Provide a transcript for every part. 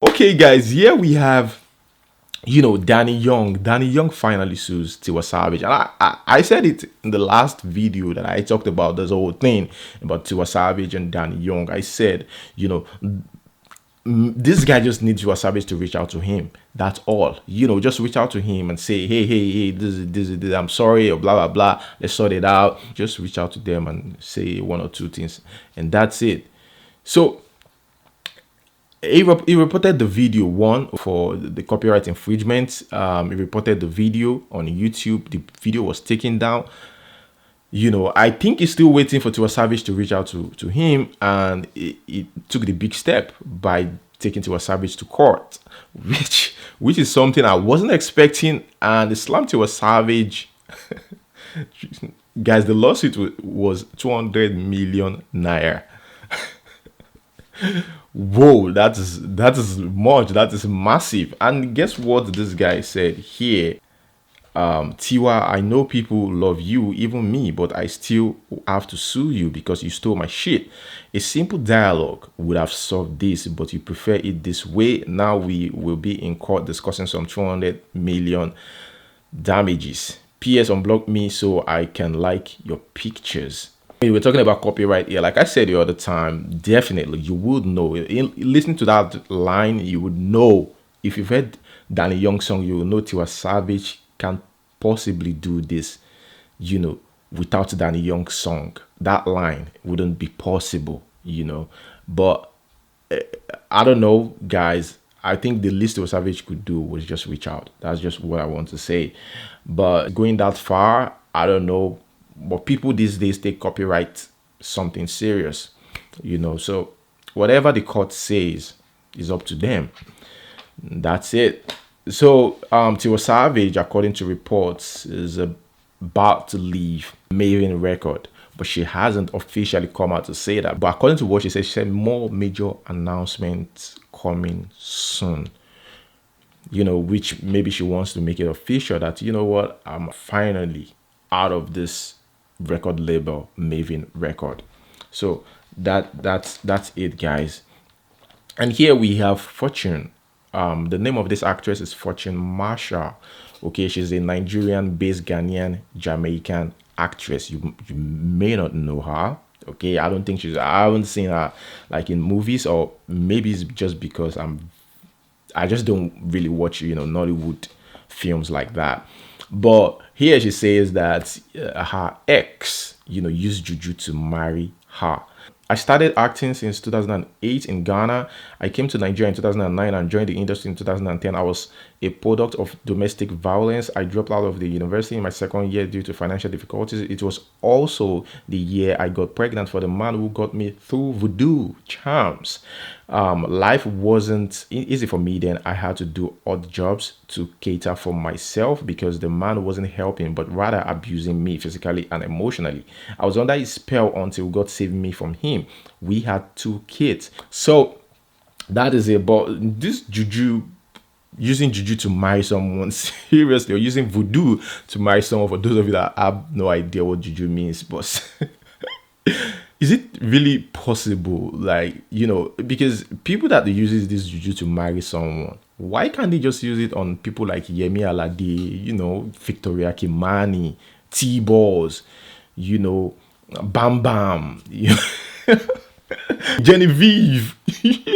Okay, guys, here we have, Danny Young. Danny Young finally sues Tiwa Savage. And I said it in the last video that I talked about this whole thing about Tiwa Savage and Danny Young. I said, this guy just needs Tiwa Savage to reach out to him. That's all. Just reach out to him and say, hey, this, I'm sorry, or blah, blah, blah. Let's sort it out. Just reach out to them and say one or two things. And that's it. So, he reported the video one for the copyright infringement. He reported the video on YouTube. The video was taken down. I think he's still waiting for Tiwa Savage to reach out to him, and he took the big step by taking Tiwa Savage to court, which is something I wasn't expecting. And the slam Tiwa Savage, guys, the lawsuit was 200 million naira. Whoa, that is much. That is massive. And guess what this guy said here? Tiwa, I know people love you, even me, but I still have to sue you because you stole my shit. A simple dialogue would have solved this, but you prefer it this way. Now we will be in court discussing some 200 million damages. PS, unblock me so I can like your pictures. We're talking about copyright here. Like I said the other time, definitely you would know. Listening to that line, you would know. If you've heard Danny Young's song, you will know Tiwa Savage can't possibly do this, without Danny Young's song. That line wouldn't be possible, But I don't know, guys. I think the least Tiwa Savage could do was just reach out. That's just what I want to say. But going that far, I don't know. But people these days take copyright something serious, So whatever the court says is up to them. That's it. So Tiwa Savage, according to reports, is about to leave Mavin record, but she hasn't officially come out to say that. But according to what she said more major announcements coming soon. Which maybe she wants to make it official that, what, I'm finally out of this record label, Mavin record. So that's it, guys. And here we have Fortune. The name of this actress is Fortune Marshall. Okay, she's a Nigerian-based Ghanaian Jamaican actress. You may not know her. Okay, I haven't seen her like in movies, or maybe it's just because I just don't really watch Nollywood films like that. But here she says that her ex, used juju to marry her. I started acting since 2008 in Ghana. I came to Nigeria in 2009 and joined the industry in 2010. I was a product of domestic violence. I dropped out of the university in my second year due to financial difficulties. It was also the year I got pregnant for the man who got me through voodoo charms. Life wasn't easy for me then. I had to do odd jobs to cater for myself because the man wasn't helping, but rather abusing me physically and emotionally. I was under his spell until God saved me from him. We had 2 kids. So that is about this juju, using juju to marry someone, seriously, or using voodoo to marry someone. For those of you that have no idea what juju means, but is it really possible? Like, because people that uses this juju to marry someone, why can't they just use it on people like Yemi Alade, Victoria Kimani, T-Balls, Bam Bam, Genevieve?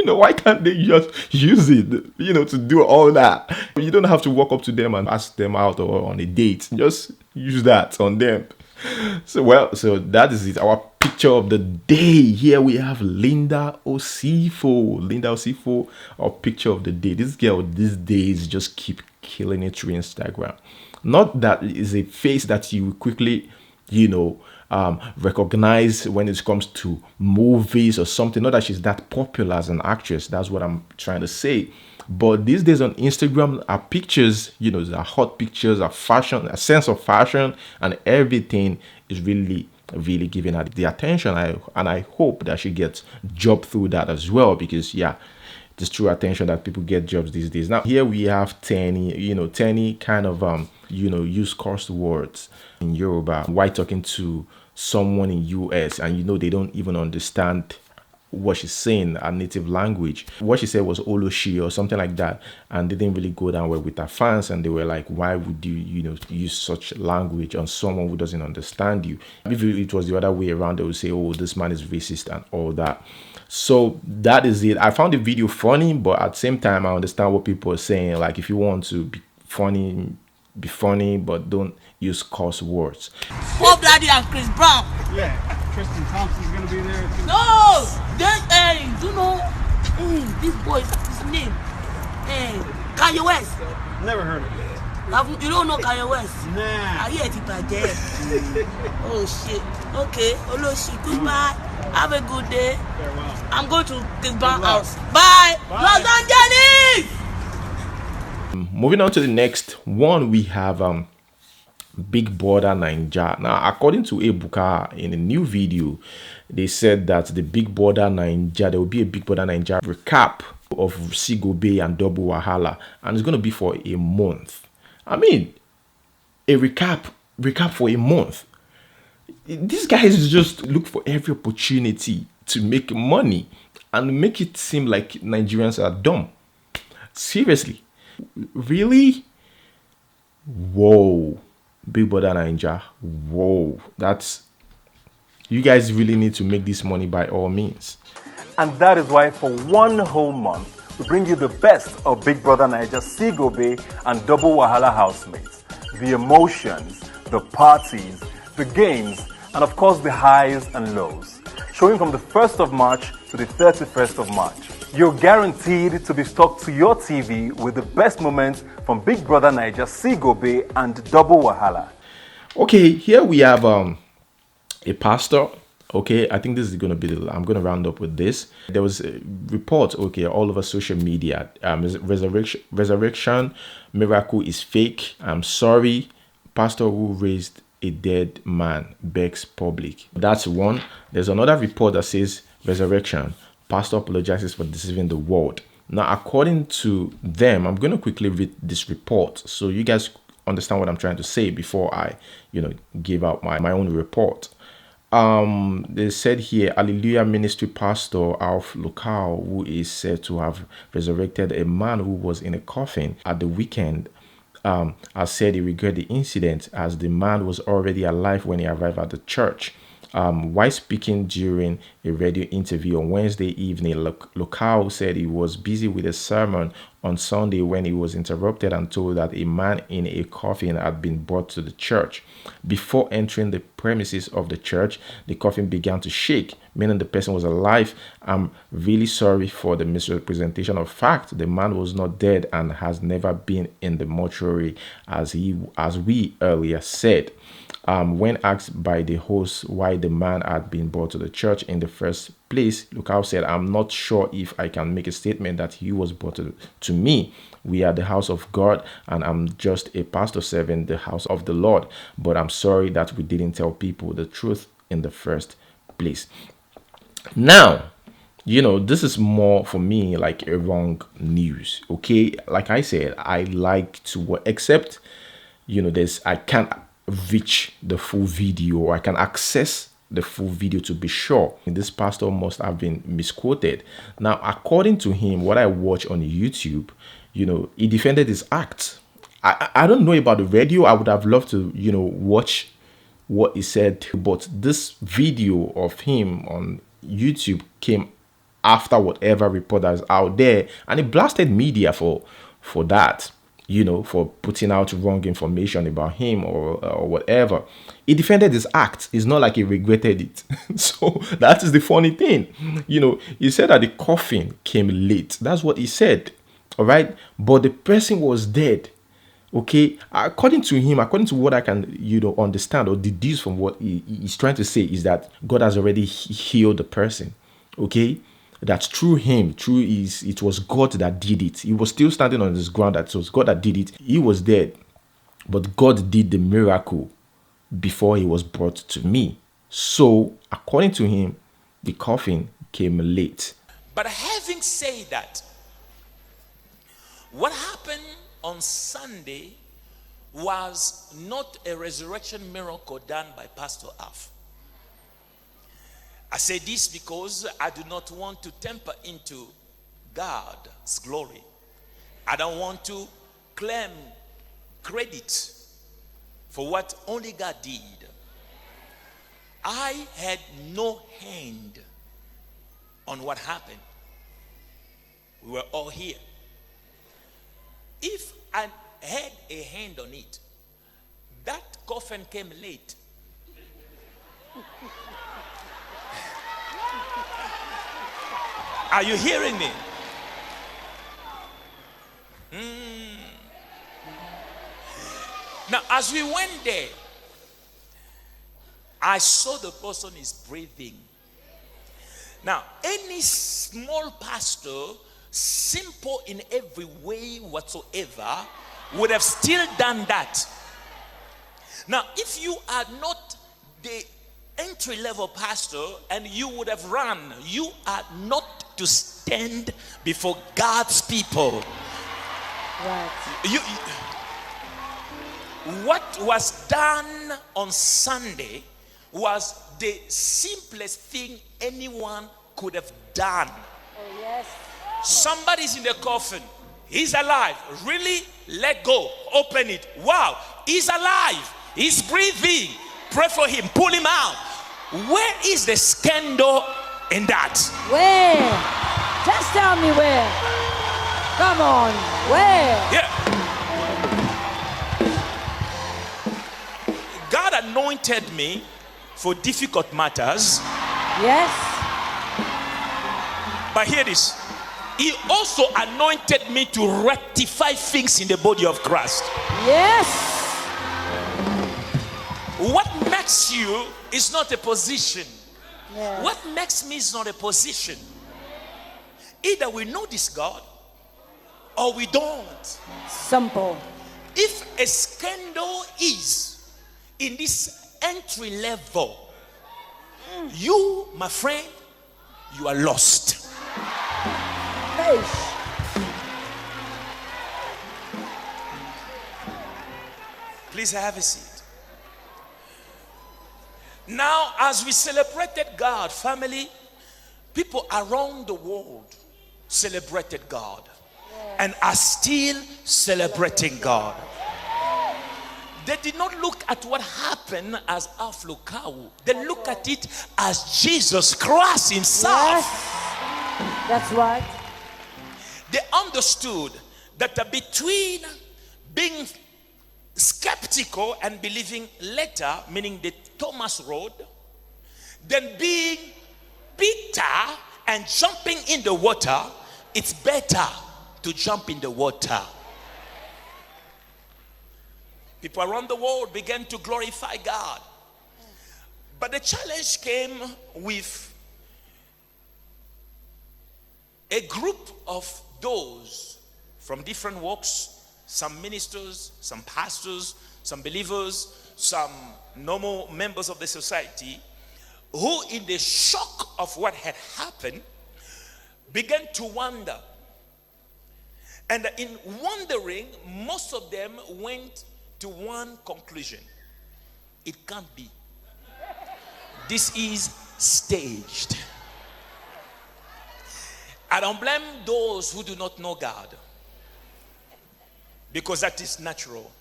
Why can't they just use it, to do all that? You don't have to walk up to them and ask them out or on a date. Just use that on them. So that is it. Our picture of the day. Here we have Linda Osifo. Our picture of the day. This girl these days just keep killing it through Instagram. Not that is a face that you quickly, recognize when it comes to movies or something. Not that she's that popular as an actress. That's what I'm trying to say. But these days on Instagram, our pictures, our hot pictures, our fashion, a sense of fashion, and everything is really giving her the attention. And I hope that she gets job through that as well, because it's true attention that people get jobs these days. Now here we have Teni. Teni kind of use cursed words in Yoruba while talking to someone in US, and they don't even understand what she's saying, her native language. What she said was Oloshi or something like that, and didn't really go down well with her fans, and they were like, why would you, use such language on someone who doesn't understand you? If it was the other way around, they would say, oh, this man is racist and all that. So that is it. I found the video funny, but at the same time, I understand what people are saying. Like, if you want to be funny, but don't use curse words. Bob Daddy and Chris Brown. Yeah, Tristan Thompson's gonna be there too. No, you know, this boy, his name, Kanye West. Never heard of it. You don't know Kanye West? Nah. Are you at it? Oh shit. Okay. Oloshi, goodbye. Have a good day. Farewell. I'm going to Chris Brown house. Bye. Los Angeles. Moving on to the next one, we have Big Brother Naija. Now, according to Ebuka, in a new video, they said that the Big Brother Naija, there will be a Big Brother Naija recap of Sigobe and Double Wahala, and it's going to be for a month. I mean, a recap for a month. These guys just look for every opportunity to make money and make it seem like Nigerians are dumb. Seriously. Really? Whoa. Big Brother Naija. Whoa. You guys really need to make this money by all means. And that is why for one whole month, we bring you the best of Big Brother Naija, Sigobe and Double Wahala housemates. The emotions, the parties, the games, and of course the highs and lows. Showing from the 1st of March to the 31st of March. You're guaranteed to be stuck to your TV with the best moments from Big Brother Naija, Sigobe and Double Wahala. Okay, here we have a pastor. Okay, I think this is going to be I'm going to round up with this. There was a report, all over social media. Resurrection miracle is fake. I'm sorry. Pastor who raised a dead man begs public. That's one. There's another report that says resurrection. Pastor apologizes for deceiving the world. Now, according to them, I'm going to quickly read this report so you guys understand what I'm trying to say before I, give out my own report. They said here, Hallelujah Ministry Pastor Alph Lukau, who is said to have resurrected a man who was in a coffin at the weekend, has said he regretted the incident as the man was already alive when he arrived at the church. While speaking during a radio interview on Wednesday evening, Lukau said he was busy with a sermon on Sunday when he was interrupted and told that a man in a coffin had been brought to the church. Before entering the premises of the church, the coffin began to shake, meaning the person was alive. I'm really sorry for the misrepresentation of fact. The man was not dead and has never been in the mortuary as we earlier said. When asked by the host why the man had been brought to the church in the first place, Lukau said, I'm not sure if I can make a statement that he was brought to me. We are the house of God and I'm just a pastor serving the house of the Lord. But I'm sorry that we didn't tell people the truth in the first place. Now, this is more for me like a wrong news. Okay, like I said, I like to except, I can't reach the full video or I can access the full video to be sure. This pastor must have been misquoted. Now, according to him, what I watch on YouTube, he defended his act. I don't know about the radio. I would have loved to, watch what he said, but this video of him on YouTube came after whatever report that is out there, and it blasted media for that. For putting out wrong information about him or whatever. He defended his act. It's not like he regretted it. So that is the funny thing. He said that the coffin came late. That's what he said. All right. But the person was dead. Okay. According to him, according to what I can, understand or deduce from what he's trying to say is that God has already healed the person. Okay. That's through him, it was God that did it. He was still standing on his ground, that it was God that did it. He was dead, but God did the miracle before he was brought to me. So, according to him, the coffin came late. But having said that, what happened on Sunday was not a resurrection miracle done by Pastor Alph. I say this because I do not want to temper into God's glory. I don't want to claim credit for what only God did. I had no hand on what happened. We were all here. If I had a hand on it, that coffin came late. Are you hearing me? Now, as we went there, I saw the person is breathing. Now, any small pastor, simple in every way whatsoever, would have still done that. Now, if you are not the entry-level pastor and you would have run, you are not to stand before God's people. Right. What was done on Sunday was the simplest thing anyone could have done. Oh, yes. Somebody's in the coffin. He's alive. Really? Let go. Open it. Wow. He's alive. He's breathing. Pray for him. Pull him out. Where is the scandal in that? Where? Just tell me where. Come on. Where? Yeah. God anointed me for difficult matters. Yes. But hear this. He also anointed me to rectify things in the body of Christ. Yes. What makes you is not a position. Yes. What makes me is not a position. Either we know this God or we don't. Simple. If a scandal is in this entry level, you, my friend, you are lost. Hey. Please have a seat. Now, as we celebrated God, family, people around the world celebrated God and are still celebrating God. They did not look at what happened as Alph Lukau. They look at it as Jesus Christ himself. Yes. That's right. They understood that between being skeptical and believing later, meaning the Thomas road, then being bitter and jumping in the water, it's better to jump in the water. People around the world began to glorify God. But the challenge came with a group of those from different walks, some ministers, some pastors, some believers, some normal members of the society, who in the shock of what had happened began to wonder. And in wondering, most of them went to one conclusion: it can't be. This is staged. I don't blame those who do not know God, because that is natural.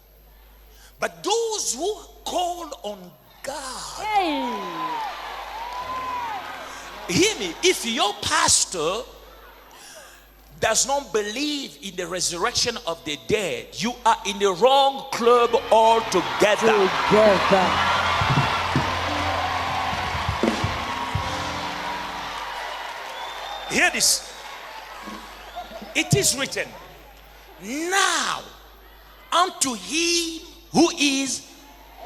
But those who call on God, Hey. hear me, if your pastor does not believe in the resurrection of the dead, you are in the wrong club altogether. Together. Hear this. It is written, now unto him who is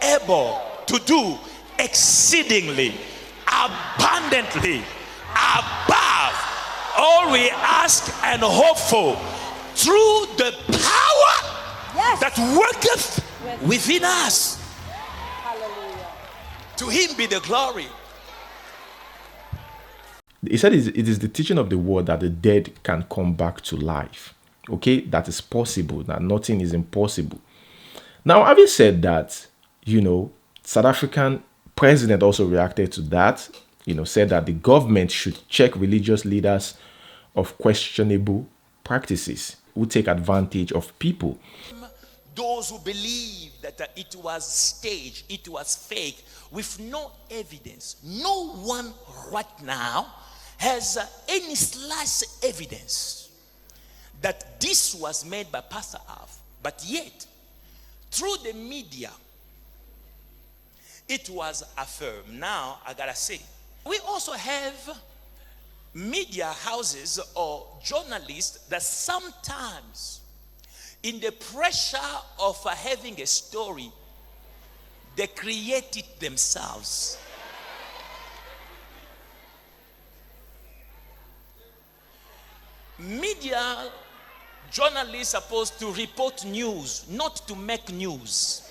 able to do exceedingly abundantly above all we ask and hope for, through the power Yes. that worketh within us. Hallelujah. To him be the glory. He said it is the teaching of the word that the dead can come back to life. Okay, that is possible, that nothing is impossible. Now, having said that, South African president also reacted to that. said that the government should check religious leaders of questionable practices who take advantage of people. Those who believe that it was staged, it was fake, with no evidence. No one right now has any slight evidence that this was made by Pastor Alph. But yet, through the media, it was affirmed. Now, I gotta say, we also have media houses or journalists that sometimes, in the pressure of having a story, they create it themselves. Media journalists are supposed to report news, not to make news.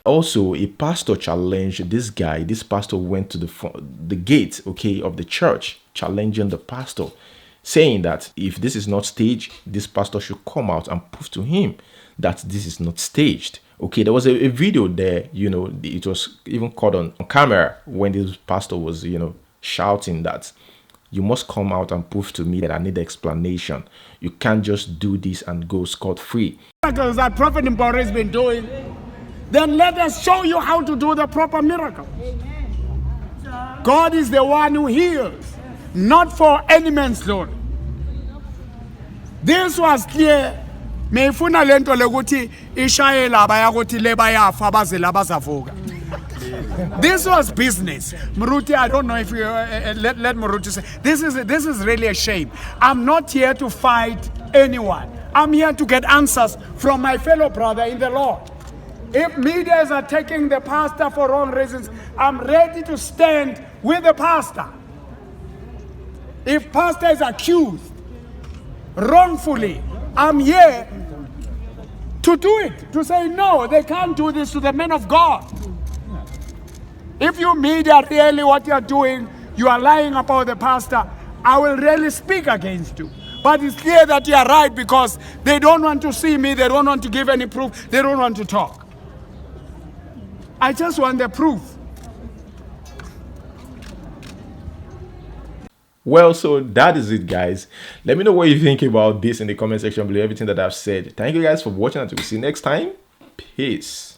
Also, a pastor challenged this guy. This pastor went to the gate, of the church, challenging the pastor, saying that if this is not staged, this pastor should come out and prove to him that this is not staged. There was a video there, it was even caught on camera when this pastor was, shouting that you must come out and prove to me that I need explanation. You can't just do this and go scot-free. Miracles that Prophet Mbore has been doing, then let us show you how to do the proper miracle. God is the one who heals, not for any man's glory. This was clear. Mefuna lento lekuthi ishayela bayakuthi lebayafa bazela bazavuka. This was business. Muruti, I don't know if you let Muruti say. This is really a shame. I'm not here to fight anyone. I'm here to get answers from my fellow brother in the Lord. If media is attacking the pastor for wrong reasons, I'm ready to stand with the pastor. If pastor is accused wrongfully, I'm here to do it, to say no, they can't do this to the men of God. If you media really what you're doing, you are lying about the pastor, I will really speak against you. But it's clear that you are right because they don't want to see me, they don't want to give any proof, they don't want to talk. I just want the proof. Well, so that is it, guys. Let me know what you think about this in the comment section below, everything that I've said. Thank you guys for watching, and we'll see you next time. Peace.